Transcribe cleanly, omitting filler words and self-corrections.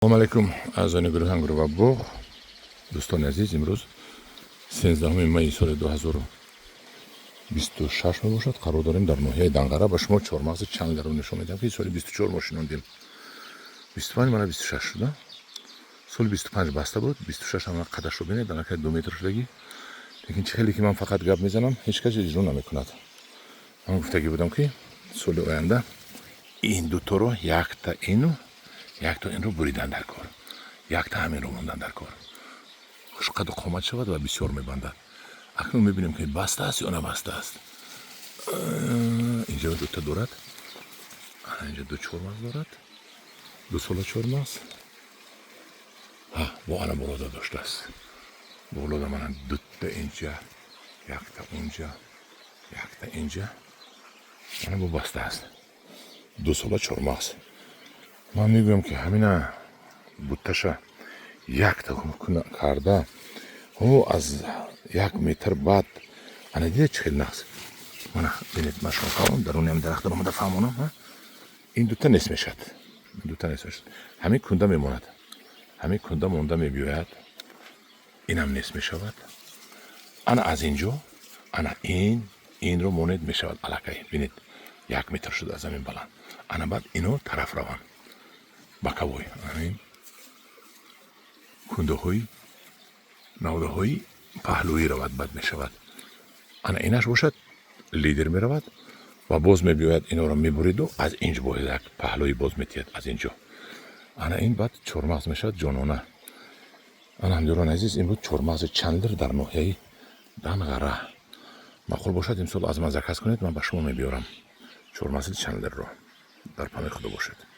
سلام علیکم اعضای گروه انگور و باغ. دوستان عزیز، امروز 13 می سال 2026 می باشد. قرار داریم در ناحیه دنقره با شما چهارمغز چنگ رو نشون میدم که سال 24 ماشینوندیم. 25 من 26 شده. سال 25 بسته بود، 26 هم قدش رو ببینید، در 2 متر شدگی. لیکن خیلی که من فقط گپ میزنم هیچ کسی اجرا نمیکند. من گفتگی بودم که سال آینده این دو تا رو یک تا این رو بریدن در کار، یک تا همین رو موندن در کار. خوش قد و قامت شود و بسیار میبندد. اکنون میبینیم که بسته است یا نه بسته است. اینجا دو تا دارد، اینجا دو چهارمغز دارد، دو ساله چهارمغز. با الان بالا داشته است. بالا من دو تا اینجا، یک تا اونجا، یک تا اینجا. الان با بسته است. دو ساله چهارمغز. من میگویم که همین بوتشه یک تا کرده او از 1 متر بعد انا دیده چه نقص. من ببینید مشغول کنم درون هم درخت رو اومده فهمونم. این دوتا نصف میشد، همین کنده میماند، همین کنده مونده میبیاید، این هم نصف میشود. انا از اینجا انا این رو مونید میشود علاقه. ببینید 1 متر شده از زمین بلند. انا بعد اینو طرف روان بکوی همین کنده های نوده های پهلوی رود بد می شود. انا اینش باشد لیدر می رود و باز می بیاید اینا را می برید و از اینج باید یک پهلوی باز می تید از اینجا. انا این بعد چهارمغز می شود جانانه. انا همدیران عزیز، این بود چهارمغز چندر در ناحیه دنقره. معقول باشد امسال از من زکس کنید، من به شما می بیارم چهارمغز چندر را. در پناه خدا باشد.